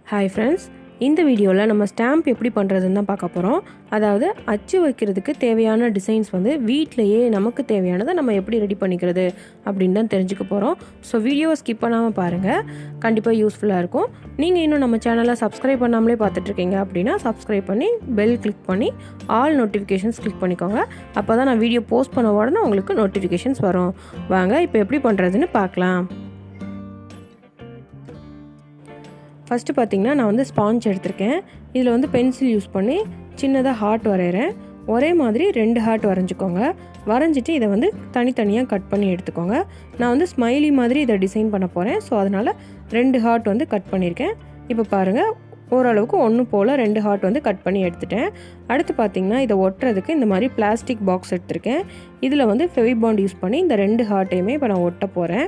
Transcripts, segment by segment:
Hi friends, இந்த வீடியோவில் நம்ம ஸ்டாம்ப் எப்படி பண்ணுறதுன்னு தான் பார்க்க போகிறோம். அதாவது அச்சு வைக்கிறதுக்கு தேவையான டிசைன்ஸ் வந்து வீட்டிலையே நமக்கு தேவையானதை நம்ம எப்படி ரெடி பண்ணிக்கிறது அப்படின்னு தான் தெரிஞ்சுக்க போகிறோம். ஸோ வீடியோவை ஸ்கிப் பண்ணாமல் பாருங்கள், கண்டிப்பாக யூஸ்ஃபுல்லாக இருக்கும். நீங்கள் இன்னும் நம்ம சேனலை சப்ஸ்கிரைப் பண்ணாமலே பார்த்துட்ருக்கீங்க அப்படின்னா சப்ஸ்கிரைப் பண்ணி பெல் கிளிக் பண்ணி ஆல் நோட்டிஃபிகேஷன்ஸ் கிளிக் பண்ணிக்கோங்க. அப்போ தான் நான் வீடியோ போஸ்ட் பண்ண உடனே உங்களுக்கு நோட்டிஃபிகேஷன்ஸ் வரும். வாங்க இப்போ எப்படி பண்ணுறதுன்னு பார்க்கலாம். ஃபஸ்ட்டு பார்த்திங்கன்னா நான் வந்து ஸ்பாஞ்ச் எடுத்திருக்கேன். இதில் வந்து பென்சில் யூஸ் பண்ணி சின்னதாக ஹார்ட் வரைகிறேன். ஒரே மாதிரி 2 ஹார்ட் வரைஞ்சிக்கோங்க. வரைஞ்சிட்டு இதை வந்து தனித்தனியாக கட் பண்ணி எடுத்துக்கோங்க. நான் வந்து ஸ்மைலி மாதிரி இதை டிசைன் பண்ண போகிறேன். ஸோ அதனால் 2 ஹார்ட் வந்து கட் பண்ணியிருக்கேன். இப்போ பாருங்கள், ஓரளவுக்கு ஒன்று போல் 2 ஹார்ட் வந்து கட் பண்ணி எடுத்துட்டேன். அடுத்து பார்த்திங்கன்னா இதை ஒட்டுறதுக்கு இந்த மாதிரி பிளாஸ்டிக் பாக்ஸ் எடுத்திருக்கேன். இதில் வந்து ஃபெவிபாண்ட் யூஸ் பண்ணி இந்த 2 ஹார்ட்டையுமே இப்போ நான் ஒட்ட போகிறேன்.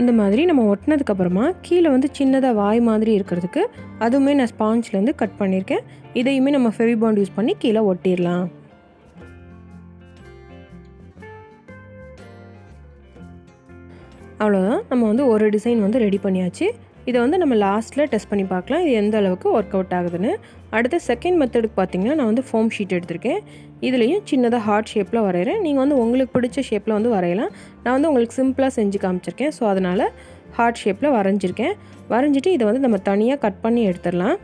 இந்த மாதிரி நம்ம ஒட்டினதுக்கப்புறமா கீழே வந்து சின்னதாக வாய் மாதிரி இருக்கிறதுக்கு அதுவுமே நான் ஸ்பாஞ்ச்லேருந்து கட் பண்ணியிருக்கேன். இதையுமே நம்ம ஃபெவிபாண்ட் யூஸ் பண்ணி கீழே ஒட்டிடலாம். அவ்வளோதான், நம்ம வந்து ஒரு டிசைன் வந்து ரெடி பண்ணியாச்சு. இதை வந்து நம்ம லாஸ்ட்டில் டெஸ்ட் பண்ணி பார்க்கலாம் இது எந்த அளவுக்கு ஒர்க் அவுட் ஆகுதுன்னு. அடுத்து செகண்ட் மெத்தடுக்கு பார்த்திங்கன்னா நான் வந்து ஃபோம் ஷீட் எடுத்திருக்கேன். இதுலேயும் சின்னதாக ஹார்ட் ஷேப்பில் வரைகிறேன். நீங்கள் வந்து உங்களுக்கு பிடிச்ச ஷேப்பில் வந்து வரையலாம். நான் வந்து உங்களுக்கு சிம்பிளாக செஞ்சு காமிச்சிருக்கேன். ஸோ அதனால் ஹார்ட் ஷேப்பில் வரைஞ்சிருக்கேன். வரைஞ்சிட்டு இதை வந்து நம்ம தனியாக கட் பண்ணி எடுத்துடலாம்.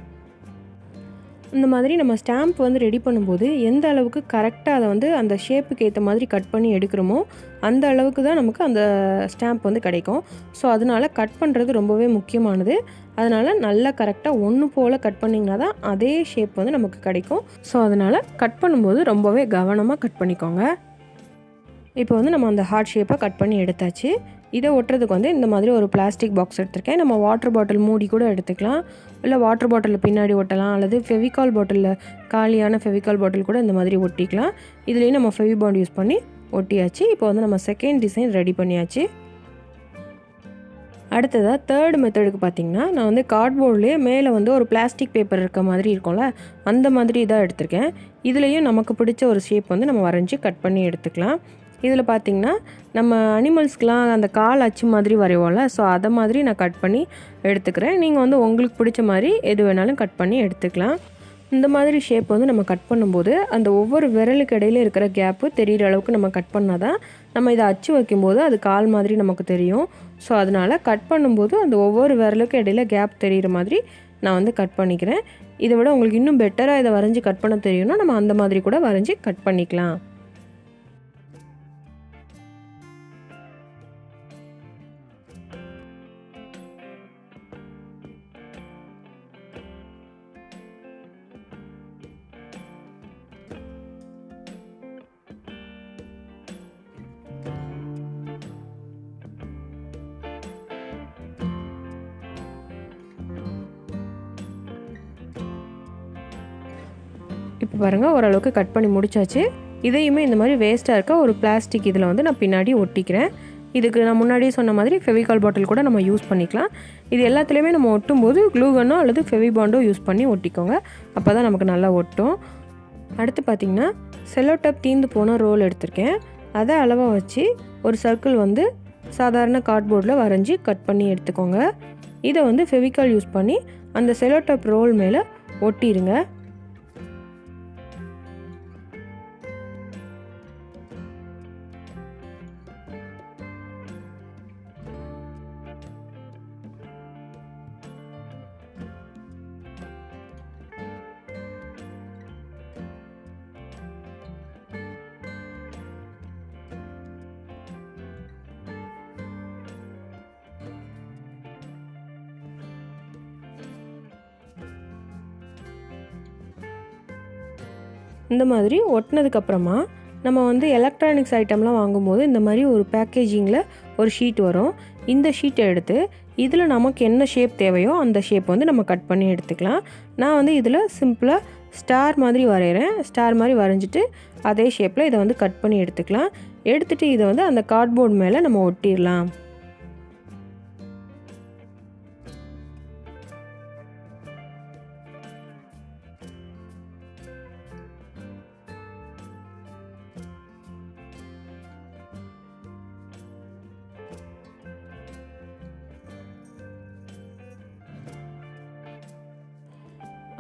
இந்த மாதிரி நம்ம ஸ்டாம்ப் வந்து ரெடி பண்ணும்போது எந்த அளவுக்கு கரெக்டாக அதை வந்து அந்த ஷேப்புக்கு ஏற்ற மாதிரி கட் பண்ணி எடுக்கிறோமோ அந்த அளவுக்கு தான் நமக்கு அந்த ஸ்டாம்ப் வந்து கிடைக்கும். ஸோ அதனால் கட் பண்ணுறது ரொம்பவே முக்கியமானது. அதனால் நல்லா கரெக்டாக ஒன்று போல் கட் பண்ணிங்கன்னா தான் அதே ஷேப் வந்து நமக்கு கிடைக்கும். ஸோ அதனால் கட் பண்ணும்போது ரொம்பவே கவனமாக கட் பண்ணிக்கோங்க. இப்போ வந்து நம்ம அந்த ஹார்ட் ஷேப்பை கட் பண்ணி எடுத்தாச்சு. இதை ஒட்டுறதுக்கு வந்து இந்த மாதிரி ஒரு பிளாஸ்டிக் பாக்ஸ் எடுத்திருக்கேன். நம்ம வாட்டர் பாட்டில் மூடி கூட எடுத்துக்கலாம், இல்லை வாட்டர் பாட்டிலில் பின்னாடி ஒட்டலாம், அல்லது ஃபெவிகால் பாட்டிலில் காலியான ஃபெவிகால் பாட்டில் கூட இந்த மாதிரி ஒட்டிக்கலாம். இதுலேயும் நம்ம ஃபெவிபாண்ட் யூஸ் பண்ணி ஒட்டியாச்சு. இப்போ வந்து நம்ம செகண்ட் டிசைன் ரெடி பண்ணியாச்சு. அடுத்ததாக தேர்ட் மெத்தடுக்கு பார்த்திங்கன்னா நான் வந்து கார்ட்போர்ட்லேயே மேலே வந்து ஒரு பிளாஸ்டிக் பேப்பர் இருக்க மாதிரி இருக்கும்ல, அந்த மாதிரி இதாக எடுத்திருக்கேன். இதுலேயும் நமக்கு பிடிச்ச ஒரு ஷேப் வந்து நம்ம வரைஞ்சி கட் பண்ணி எடுத்துக்கலாம். இதில் பார்த்திங்கன்னா நம்ம அனிமல்ஸ்க்கெலாம் அந்த கால் அச்சு மாதிரி வரைவோம்ல, ஸோ அதை மாதிரி நான் கட் பண்ணி எடுத்துக்கிறேன். நீங்கள் வந்து உங்களுக்கு பிடிச்ச மாதிரி எது வேணாலும் கட் பண்ணி எடுத்துக்கலாம். இந்த மாதிரி ஷேப் வந்து நம்ம கட் பண்ணும்போது அந்த ஒவ்வொரு விரலுக்கு இடையில இருக்கிற கேப்பு தெரிகிற அளவுக்கு நம்ம கட் பண்ணால் தான் நம்ம இதை அச்சு வைக்கும்போது அது கால் மாதிரி நமக்கு தெரியும். ஸோ அதனால் கட் பண்ணும்போது அந்த ஒவ்வொரு விரலுக்கு இடையில கேப் தெரிகிற மாதிரி நான் வந்து கட் பண்ணிக்கிறேன். இதை விட உங்களுக்கு இன்னும் பெட்டராக இதை வரைஞ்சி கட் பண்ண தெரியும்னா நம்ம அந்த மாதிரி கூட வரைஞ்சி கட் பண்ணிக்கலாம். இப்போ பாருங்கள், ஓரளவுக்கு கட் பண்ணி முடிச்சாச்சு. இதையுமே இந்த மாதிரி வேஸ்ட்டாக இருக்க ஒரு பிளாஸ்டிக் இதில் வந்து நான் பின்னாடி ஒட்டிக்கிறேன். இதுக்கு நான் முன்னாடியே சொன்ன மாதிரி ஃபெவிகால் பாட்டில் கூட நம்ம யூஸ் பண்ணிக்கலாம். இது எல்லாத்துலேயுமே நம்ம ஒட்டும்போது க்ளூகன்னோ அல்லது ஃபெவிபாண்டோ யூஸ் பண்ணி ஒட்டிக்கோங்க. அப்போ தான் நமக்கு நல்லா ஒட்டும். அடுத்து பார்த்திங்கன்னா செல்லோ டேப் தீந்து போன ரோல் எடுத்திருக்கேன். அதை அளவாக வச்சு ஒரு சர்க்கிள் வந்து சாதாரண கார்ட்போர்டில் வரைஞ்சி கட் பண்ணி எடுத்துக்கோங்க. இதை வந்து ஃபெவிகால் யூஸ் பண்ணி அந்த செல்லோ டேப் ரோல் மேலே ஒட்டிடுங்க. இந்த மாதிரி ஒட்டினதுக்கப்புறமா நம்ம வந்து எலக்ட்ரானிக்ஸ் ஐட்டம்லாம் வாங்கும்போது இந்த மாதிரி ஒரு பேக்கேஜிங்கில் ஒரு ஷீட் வரும். இந்த ஷீட்டை எடுத்து இதில் நமக்கு என்ன ஷேப் தேவையோ அந்த ஷேப் வந்து நம்ம கட் பண்ணி எடுத்துக்கலாம். நான் வந்து இதில் சிம்பிளாக ஸ்டார் மாதிரி வரைகிறேன். ஸ்டார் மாதிரி வரைஞ்சிட்டு அதே ஷேப்பில் இதை வந்து கட் பண்ணி எடுத்துக்கலாம். எடுத்துகிட்டு இதை வந்து அந்த கார்ட்போர்ட் மேலே நம்ம ஒட்டிடலாம்.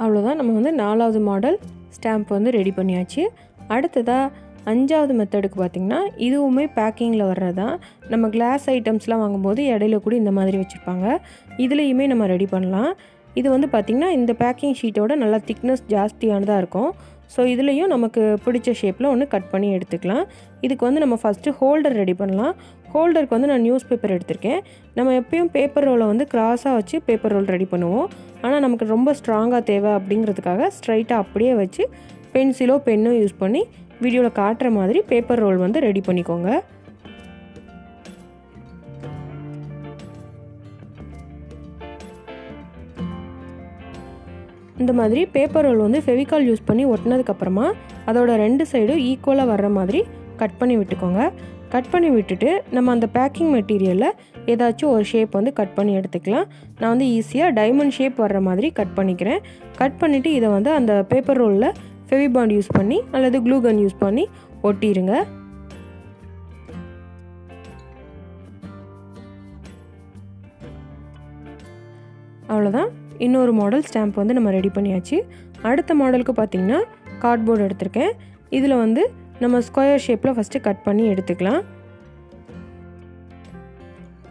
அவ்வளோதான், நம்ம வந்து 4வது மாடல் ஸ்டாம்ப் வந்து ரெடி பண்ணியாச்சு. அடுத்ததாக 5வது மெத்தடுக்கு பார்த்திங்கன்னா இதுவுமே பேக்கிங்கில் வர்றதான். நம்ம கிளாஸ் ஐட்டம்ஸ்லாம் வாங்கும்போது இடையில கூட இந்த மாதிரி வச்சுருப்பாங்க. இதுலேயுமே நம்ம ரெடி பண்ணலாம். இது வந்து பார்த்திங்கன்னா இந்த பேக்கிங் ஷீட்டோட நல்லா திக்னஸ் ஜாஸ்தியானதாக இருக்கும். ஸோ இதுலேயும் நமக்கு பிடிச்ச ஷேப்பில் ஒன்று கட் பண்ணி எடுத்துக்கலாம். இதுக்கு வந்து நம்ம ஃபஸ்ட்டு ஹோல்டர் ரெடி பண்ணலாம். ஹோல்டருக்கு வந்து நான் நியூஸ் பேப்பர் எடுத்திருக்கேன். நம்ம எப்பயும் பேப்பர் ரோலை வந்து கிராஸாக வச்சு பேப்பர் ரோல் ரெடி பண்ணுவோம். ஆனால் நமக்கு ரொம்ப ஸ்ட்ராங்காக தேவை அப்படிங்கிறதுக்காக ஸ்ட்ரைட்டாக அப்படியே வச்சு பென்சிலோ பென்னோ யூஸ் பண்ணி வீடியோவில் காட்டுற மாதிரி பேப்பர் ரோல் வந்து ரெடி பண்ணிக்கோங்க. இந்த மாதிரி பேப்பர் ரோல் வந்து ஃபெவிகால் யூஸ் பண்ணி ஒட்டினதுக்கப்புறமா அதோட 2 சைடும் ஈக்குவலாக வர்ற மாதிரி கட் பண்ணி விட்டுக்கோங்க. கட் பண்ணி விட்டுட்டு நம்ம அந்த பேக்கிங் மெட்டீரியலில் ஏதாச்சும் ஒரு ஷேப் வந்து கட் பண்ணி எடுத்துக்கலாம். நான் வந்து ஈஸியாக டைமண்ட் ஷேப் வர்ற மாதிரி கட் பண்ணிக்கிறேன். கட் பண்ணிவிட்டு இதை வந்து அந்த பேப்பர் ரோலில் ஃபெவிபாண்ட் யூஸ் பண்ணி அல்லது க்ளூ கன் யூஸ் பண்ணி ஒட்டிடுங்க. அவ்வளோதான், இன்னொரு மாடல் ஸ்டாம்ப் வந்து நம்ம ரெடி பண்ணியாச்சு. அடுத்த மாடலுக்கு பார்த்திங்கன்னா கார்ட்போர்டு எடுத்திருக்கேன். இதில் வந்து நம்ம ஸ்கொயர் ஷேப்பில் ஃபஸ்ட்டு கட் பண்ணி எடுத்துக்கலாம்.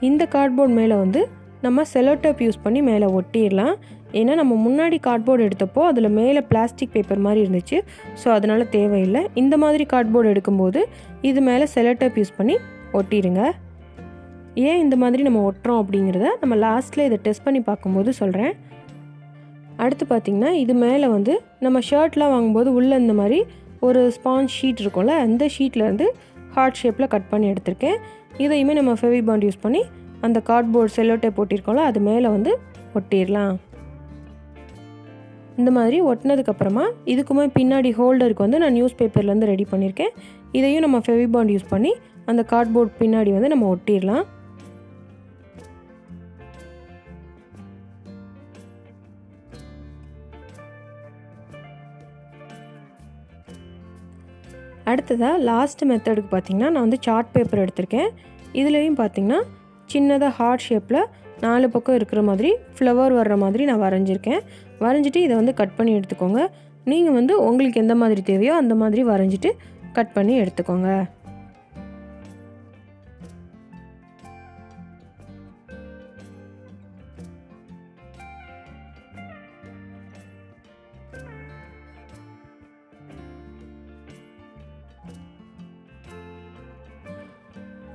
இந்த கார்ட்போர்ட் மேலே வந்து நம்ம செலோ டேப் யூஸ் பண்ணி மேலே ஒட்டிடலாம். ஏன்னா நம்ம முன்னாடி கார்ட்போர்டு எடுத்தப்போ அதில் மேலே பிளாஸ்டிக் பேப்பர் மாதிரி இருந்துச்சு. ஸோ அதனால் தேவையில்லை. இந்த மாதிரி கார்ட்போர்டு எடுக்கும்போது இது மேலே செலோ டேப் யூஸ் பண்ணி ஒட்டிடுங்க. ஏன் இந்த மாதிரி நம்ம ஒட்டுறோம் அப்படிங்கிறத நம்ம லாஸ்ட்டில் இதை டெஸ்ட் பண்ணி பார்க்கும்போது சொல்கிறேன். அடுத்து பார்த்திங்கன்னா இது மேலே வந்து நம்ம ஷர்ட்லாம் வாங்கும்போது உள்ளே இந்த மாதிரி ஒரு ஸ்பாஞ்ச் ஷீட் இருக்கும்ல, அந்த ஷீட்லேருந்து ஹார்ட் ஷேப்பில் கட் பண்ணி எடுத்திருக்கேன். இதையுமே நம்ம ஃபெவிபாண்ட் யூஸ் பண்ணி அந்த கார்ட்போர்ட் செல்லோ டேப் ஒட்டியிருக்கோம்ல அது மேலே வந்து ஒட்டிடலாம். இந்த மாதிரி ஒட்டினதுக்கப்புறமா இதுக்குமே பின்னாடி ஹோல்டருக்கு வந்து நான் நியூஸ் பேப்பர்லேருந்து ரெடி பண்ணியிருக்கேன். இதையும் நம்ம ஃபெவிபாண்ட் யூஸ் பண்ணி அந்த கார்ட்போர்ட் பின்னாடி வந்து நம்ம ஒட்டிடலாம். அடுத்ததாக லாஸ்ட் மெத்தடுக்கு பார்த்திங்கன்னா நான் வந்து சார்ட் பேப்பர் எடுத்திருக்கேன். இதுலேயும் பார்த்திங்கன்னா சின்னதாக ஹார்ட் ஷேப்பில் 4 பக்கம் இருக்கிற மாதிரி ஃப்ளவர் வர்ற மாதிரி நான் வரைஞ்சிருக்கேன். வரைஞ்சிட்டு இதை வந்து கட் பண்ணி எடுத்துக்கோங்க. நீங்கள் வந்து உங்களுக்கு எந்த மாதிரி தேவையோ அந்த மாதிரி வரைஞ்சிட்டு கட் பண்ணி எடுத்துக்கோங்க.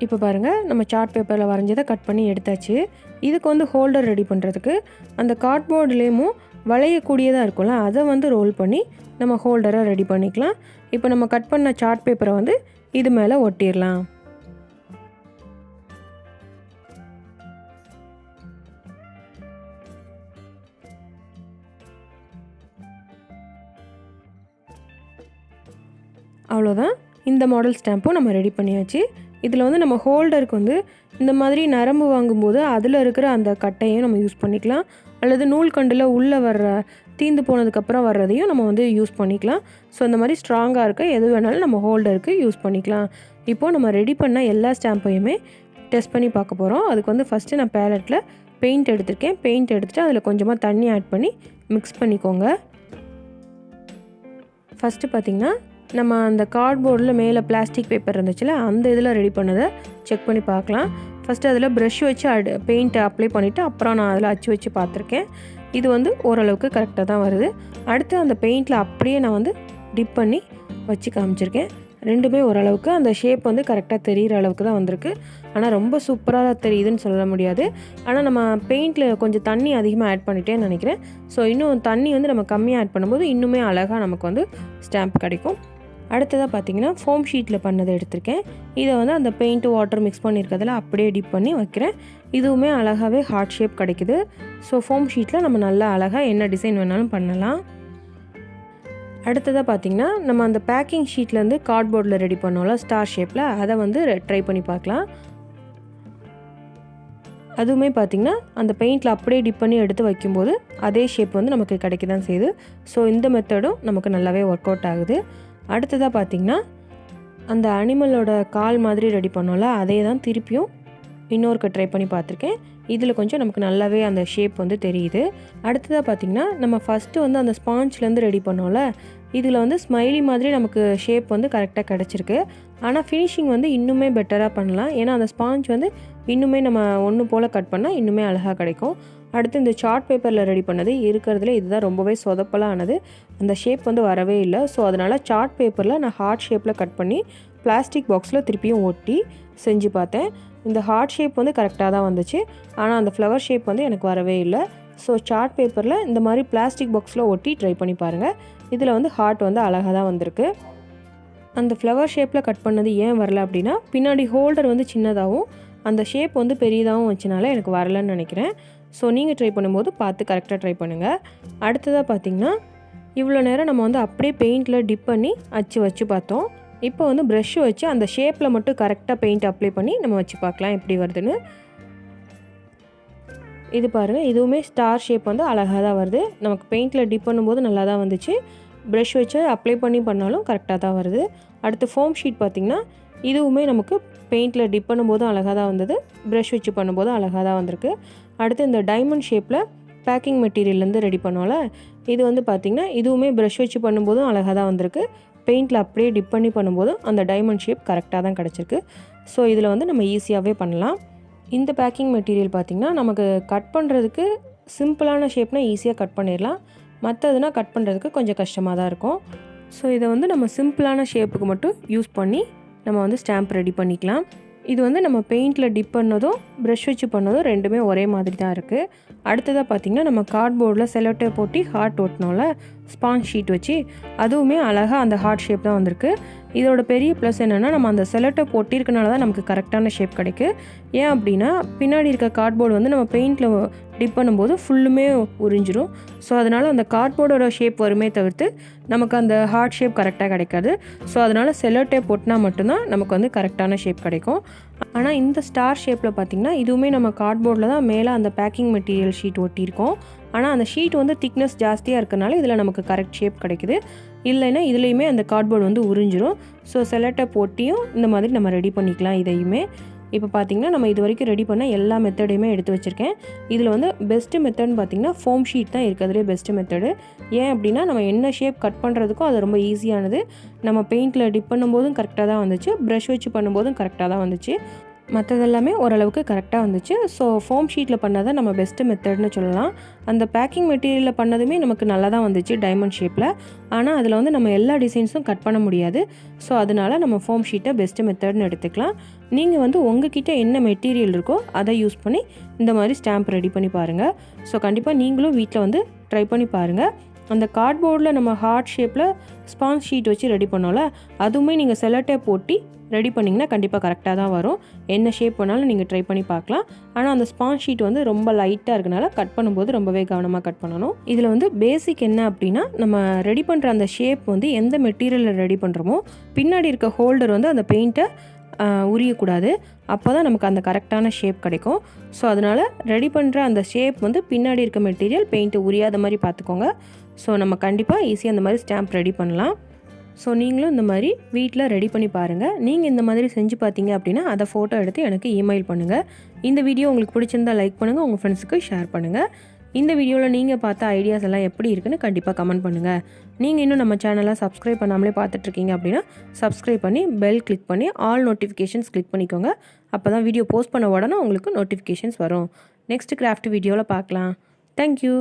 இப்போ பாருங்கள், நம்ம சார்ட் பேப்பரில் வரைஞ்சதை கட் பண்ணி எடுத்தாச்சு. இதுக்கு வந்து ஹோல்டர் ரெடி பண்ணுறதுக்கு அந்த கார்ட்போர்ட்லேயும் வளையக்கூடியதாக இருக்கும்ல, அதை வந்து ரோல் பண்ணி நம்ம ஹோல்டரை ரெடி பண்ணிக்கலாம். இப்போ நம்ம கட் பண்ண சார்ட் பேப்பரை வந்து இது மேலே ஒட்டிடலாம். அவ்வளோதான், இந்த மாடல் ஸ்டாம்பும் நம்ம ரெடி பண்ணியாச்சு. இதில் வந்து நம்ம ஹோல்டருக்கு வந்து இந்த மாதிரி நரம்பு வாங்கும்போது அதில் இருக்கிற அந்த கட்டையும் நம்ம யூஸ் பண்ணிக்கலாம். அல்லது நூல்கண்டில் உள்ளே வர்ற தீந்து போனதுக்கப்புறம் வர்றதையும் நம்ம வந்து யூஸ் பண்ணிக்கலாம். ஸோ இந்த மாதிரி ஸ்ட்ராங்காக இருக்க எது வேணாலும் நம்ம ஹோல்டருக்கு யூஸ் பண்ணிக்கலாம். இப்போது நம்ம ரெடி பண்ண எல்லா ஸ்டாம்பையுமே டெஸ்ட் பண்ணி பார்க்க போகிறோம். அதுக்கு வந்து ஃபஸ்ட்டு நான் பேலட்டில் பெயிண்ட் எடுத்திருக்கேன். பெயிண்ட் எடுத்துகிட்டு அதில் கொஞ்சமாக தண்ணி ஆட் பண்ணி மிக்ஸ் பண்ணிக்கோங்க. ஃபஸ்ட்டு பார்த்திங்கன்னா நம்ம அந்த கார்ட்போர்டில் மேலே பிளாஸ்டிக் பேப்பர் இருந்துச்சுல, அந்த இதில் ரெடி பண்ணதை செக் பண்ணி பார்க்கலாம். ஃபஸ்ட்டு அதில் ப்ரஷ் வச்சு பெயிண்ட்டை அப்ளை பண்ணிவிட்டு அப்புறம் நான் அதில் அச்சு வச்சு பார்த்துருக்கேன். இது வந்து ஓரளவுக்கு கரெக்டாக தான் வருது. அடுத்து அந்த பெயிண்டில் அப்படியே நான் வந்து டிப் பண்ணி வச்சு காமிச்சிருக்கேன். ரெண்டுமே ஓரளவுக்கு அந்த ஷேப் வந்து கரெக்டாக தெரிகிற அளவுக்கு தான் வந்திருக்கு. ஆனால் ரொம்ப சூப்பராக தெரியுதுன்னு சொல்ல முடியாது. ஆனால் நம்ம பெயிண்டில் கொஞ்சம் தண்ணி அதிகமாக ஆட் பண்ணிட்டேன்னு நினைக்கிறேன். ஸோ இன்னும் தண்ணி வந்து நம்ம கம்மியாக ஆட் பண்ணும்போது இன்னுமே அழகாக நமக்கு வந்து ஸ்டாம்ப் கிடைக்கும். அடுத்ததாக பார்த்திங்கன்னா ஃபோம் ஷீட்டில் பண்ணதை எடுத்திருக்கேன். இதை வந்து அந்த பெயிண்ட்டு வாட்டர் மிக்ஸ் பண்ணியிருக்கிறதுல அப்படியே டிப் பண்ணி வைக்கிறேன். இதுவுமே அழகாகவே ஹார்ட் ஷேப் கிடைக்குது. ஸோ ஃபோம் ஷீட்டில் நம்ம நல்லா அழகாக என்ன டிசைன் வேணாலும் பண்ணலாம். அடுத்ததாக பார்த்திங்கன்னா நம்ம அந்த பேக்கிங் ஷீட்லேருந்து கார்ட்போர்டில் ரெடி பண்ணோம்ல ஸ்டார் ஷேப்பில், அதை வந்து ட்ரை பண்ணி பார்க்கலாம். அதுவுமே பார்த்திங்கன்னா அந்த பெயிண்டில் அப்படியே டிப் பண்ணி எடுத்து வைக்கும்போது அதே ஷேப் வந்து நமக்கு கிடைக்க தான் செய்யுது. ஸோ இந்த மெத்தடும் நமக்கு நல்லாவே ஒர்க் அவுட் ஆகுது. அடுத்ததாக பார்த்திங்கன்னா அந்த அனிமலோட கால் மாதிரி ரெடி பண்ணோம்ல, அதே தான் திருப்பியும் இன்னொருக்க ட்ரை பண்ணி பார்த்துருக்கேன். இதில் கொஞ்சம் நமக்கு நல்லாவே அந்த ஷேப் வந்து தெரியுது. அடுத்ததாக பார்த்திங்கன்னா நம்ம ஃபஸ்ட்டு வந்து அந்த ஸ்பாஞ்ச்லேருந்து ரெடி பண்ணோம்ல, இதில் வந்து ஸ்மைலி மாதிரி நமக்கு ஷேப் வந்து கரெக்டாக கிடச்சிருக்கு. ஆனால் ஃபினிஷிங் வந்து இன்னுமே பெட்டராக பண்ணலாம். ஏன்னா அந்த ஸ்பாஞ்ச் வந்து இன்னுமே நம்ம ஒன்று போல் கட் பண்ணால் இன்னுமே அழகாக கிடைக்கும். அடுத்து இந்த சார்ட் பேப்பரில் ரெடி பண்ணது இருக்கிறதுல இதுதான் ரொம்பவே சொதப்பலாக ஆனது. அந்த ஷேப் வந்து வரவே இல்லை. ஸோ அதனால் சார்ட் பேப்பரில் நான் ஹார்ட் ஷேப்பில் கட் பண்ணி பிளாஸ்டிக் பாக்ஸில் திருப்பியும் ஒட்டி செஞ்சு பார்த்தேன். இந்த ஹார்ட் ஷேப் வந்து கரெக்டாக தான் வந்துச்சு. ஆனால் அந்த ஃப்ளவர் ஷேப் வந்து எனக்கு வரவே இல்லை. ஸோ சார்ட் பேப்பரில் இந்த மாதிரி பிளாஸ்டிக் பாக்ஸில் ஒட்டி ட்ரை பண்ணி பாருங்கள். இதில் வந்து ஹார்ட் வந்து அழகாக தான் வந்திருக்கு. அந்த ஃப்ளவர் ஷேப்பில் கட் பண்ணது ஏன் வரல அப்படின்னா, பின்னாடி ஹோல்டர் வந்து சின்னதாகவும் அந்த ஷேப் வந்து பெரியதாகவும் வச்சனால எனக்கு வரலன்னு நினைக்கிறேன். ஸோ நீங்கள் ட்ரை பண்ணும்போது பார்த்து கரெக்டாக ட்ரை பண்ணுங்கள். அடுத்ததாக பார்த்திங்கன்னா, இவ்வளோ நேரம் நம்ம வந்து அப்படியே பெயிண்டில் டிப் பண்ணி அச்சு வச்சு பார்த்தோம். இப்போ வந்து ப்ரஷ் வச்சு அந்த ஷேப்பில் மட்டும் கரெக்டாக பெயிண்ட் அப்ளை பண்ணி நம்ம வச்சு பார்க்கலாம் எப்படி வருதுன்னு. இது பாருங்கள், இதுவுமே ஸ்டார் ஷேப் வந்து அழகாக தான் வருது. நமக்கு பெயிண்டில் டிப் பண்ணும்போது நல்லா தான் வந்துச்சு. ப்ரஷ் வச்சு அப்ளை பண்ணாலும் கரெக்டாக தான் வருது. அடுத்து ஃபோம் ஷீட் பார்த்திங்கன்னா, இதுவுமே நமக்கு பெயிண்டில் டிப் பண்ணும்போதும் அழகாக தான் வந்தது, ப்ரஷ் வச்சு பண்ணும்போதும் அழகாக தான் வந்திருக்கு. அடுத்து இந்த டைமண்ட் ஷேப்பில் பேக்கிங் மெட்டீரியல்லேருந்து ரெடி பண்ணோம்ல, இது வந்து பார்த்திங்கன்னா இதுவுமே ப்ரஷ் வச்சு பண்ணும்போதும் அழகாக தான் வந்திருக்கு. பெயிண்டில் அப்படியே டிப் பண்ணி பண்ணும்போதும் அந்த டைமண்ட் ஷேப் கரெக்டாக தான் கிடச்சிருக்கு. ஸோ இதில் வந்து நம்ம ஈஸியாகவே பண்ணலாம். இந்த பேக்கிங் மெட்டீரியல் பார்த்திங்கன்னா நமக்கு கட் பண்ணுறதுக்கு சிம்பிளான ஷேப்னால் ஈஸியாக கட் பண்ணிடலாம். மற்றதுனா கட் பண்ணுறதுக்கு கொஞ்சம் கஷ்டமாக தான் இருக்கும். ஸோ இதை வந்து நம்ம சிம்பிளான ஷேப்புக்கு மட்டும் யூஸ் பண்ணி நம்ம வந்து ஸ்டாம்ப் ரெடி பண்ணிக்கலாம். இது வந்து நம்ம பெயிண்டில் டிப் பண்ணதும் ப்ரஷ் வச்சு பண்ணதும் ரெண்டுமே ஒரே மாதிரி தான் இருக்குது. அடுத்ததாக பார்த்திங்கன்னா, நம்ம கார்ட்போர்டில் செலோட்டே போட்டு ஹார்ட் ஒட்டினோம்ல ஸ்பாஞ்ச் ஷீட் வச்சு, அதுவுமே அழகாக அந்த ஹார்ட் ஷேப் தான் வந்திருக்கு. இதோட பெரிய ப்ளஸ் என்னென்னா, நம்ம அந்த செலோட்டே ஒட்டியிருக்கனால தான் நமக்கு கரெக்டான ஷேப் கிடைக்கும். ஏன் அப்படின்னா, பின்னாடி இருக்க கார்ட்போர்டு வந்து நம்ம பெயிண்டில் டிப் பண்ணும்போது ஃபுல்லுமே உறிஞ்சிரும். ஸோ அதனால் அந்த கார்ட்போர்டோட ஷேப் வருமே தவிர்த்து நமக்கு அந்த ஹார்ட் ஷேப் கரெக்டாக கிடைக்காது. ஸோ அதனால் செலோட்டே போட்டினா மட்டும்தான் நமக்கு வந்து கரெக்டான ஷேப் கிடைக்கும். ஆனால் இந்த ஸ்டார் ஷேப்பில் பார்த்திங்கன்னா, இதுவுமே நம்ம கார்ட்போர்டில் தான் மேலே அந்த பேக்கிங் மெட்டீரியல் ஷீட் ஒட்டியிருக்கோம். ஆனால் அந்த ஷீட் வந்து திக்னஸ் ஜாஸ்தியாக இருக்கனால இதில் நமக்கு கரெக்ட் ஷேப் கிடைக்குது. இல்லைன்னா இதுலேயுமே அந்த கார்ட்போர்டு வந்து உறிஞ்சிரும். ஸோ செலோட்டே போட்டியும் இந்த மாதிரி நம்ம ரெடி பண்ணிக்கலாம் இதையுமே. இப்போ பார்த்திங்கன்னா, நம்ம இது வரைக்கும் ரெடி பண்ண எல்லா மெத்தடையுமே எடுத்து வச்சுருக்கேன். இதில் வந்து பெஸ்ட்டு மெத்தட்னு பார்த்திங்கன்னா ஃபோம் ஷீட் தான் இருக்கிறதுலே பெஸ்ட்டு மெத்தடு. ஏன் அப்படின்னா, நம்ம என்ன ஷேப் கட் பண்ணுறதுக்கும் அது ரொம்ப ஈஸியானது. நம்ம பெயிண்டில் டிப் பண்ணும்போதும் கரெக்டாக தான் வந்துச்சு, ப்ரஷ் வச்சு பண்ணும்போதும் கரெக்டாக தான் வந்துச்சு. மற்றதெல்லாமே ஓரளவுக்கு கரெக்டாக வந்துச்சு. ஸோ ஃபோம் ஷீட்டில் பண்ணதை நம்ம பெஸ்ட்டு மெத்தட்னு சொல்லலாம். அந்த பேக்கிங் மெட்டீரியலில் பண்ணதுமே நமக்கு நல்லா தான் வந்துச்சு டைமண்ட் ஷேப்பில். ஆனால் அதில் வந்து நம்ம எல்லா டிசைன்ஸும் கட் பண்ண முடியாது. ஸோ அதனால் நம்ம ஃபோம் ஷீட்டை பெஸ்ட்டு மெத்தட்னு எடுத்துக்கலாம். நீங்கள் வந்து உங்ககிட்ட என்ன மெட்டீரியல் இருக்கோ அதை யூஸ் பண்ணி இந்த மாதிரி ஸ்டாம்ப் ரெடி பண்ணி பாருங்கள். ஸோ கண்டிப்பாக நீங்களும் வீட்டில் வந்து ட்ரை பண்ணி பாருங்கள். அந்த கார்ட்போர்டில் நம்ம ஹார்ட் ஷேப்பில் ஸ்பாஞ்ச் ஷீட் வச்சு ரெடி பண்ணோம்ல, அதுவுமே நீங்கள் செலோட்டே போட்டி ரெடி பண்ணிங்கன்னா கண்டிப்பாக கரெக்டாக தான் வரும். என்ன ஷேப் வேணாலும் நீங்கள் ட்ரை பண்ணி பார்க்கலாம். ஆனால் அந்த ஸ்பாஞ்ச் ஷீட் வந்து ரொம்ப லைட்டாக இருக்கனால கட் பண்ணும்போது ரொம்பவே கவனமாக கட் பண்ணணும். இதில் வந்து பேசிக் என்ன அப்படின்னா, நம்ம ரெடி பண்ணுற அந்த ஷேப் வந்து எந்த மெட்டீரியலில் ரெடி பண்ணுறோமோ பின்னாடி இருக்க ஹோல்டர் வந்து அந்த பெயிண்ட்டை உரியக்கூடாது. அப்போ தான் நமக்கு அந்த கரெக்டான ஷேப் கிடைக்கும். ஸோ அதனால் ரெடி பண்ணுற அந்த ஷேப் வந்து பின்னாடி இருக்க மெட்டீரியல் பெயிண்ட்டு உரியாத மாதிரி பார்த்துக்கோங்க. ஸோ நம்ம கண்டிப்பாக ஈஸியாக அந்த மாதிரி ஸ்டாம்ப் ரெடி பண்ணலாம். ஸோ நீங்களும் இந்த மாதிரி வீட்டில் ரெடி பண்ணி பாருங்கள். நீங்கள் இந்த மாதிரி செஞ்சு பார்த்தீங்க அப்படின்னா அதை ஃபோட்டோ எடுத்து எனக்கு இமெயில் பண்ணுங்கள். இந்த வீடியோ உங்களுக்கு பிடிச்சிருந்தால் லைக் பண்ணுங்கள், உங்கள் ஃப்ரெண்ட்ஸுக்கு ஷேர் பண்ணுங்கள். இந்த வீடியோவில் நீங்கள் பார்த்த ஐடியாஸ் எல்லாம் எப்படி இருக்குன்னு கண்டிப்பாக கமெண்ட் பண்ணுங்கள். நீங்கள் இன்னும் நம்ம சேனலை சப்ஸ்கிரைப் பண்ணாமலே பார்த்துட்ருக்கீங்க அப்படின்னா சப்ஸ்கிரைப் பண்ணி பெல் கிளிக் பண்ணி ஆல் நோட்டிஃபிகேஷன்ஸ் கிளிக் பண்ணிக்கோங்க. அப்போ தான் வீடியோ போஸ்ட் பண்ண உடனே உங்களுக்கு நோட்டிஃபிகேஷன்ஸ் வரும். நெக்ஸ்ட் கிராஃப்ட் வீடியோவில் பார்க்கலாம். தேங்க்யூ.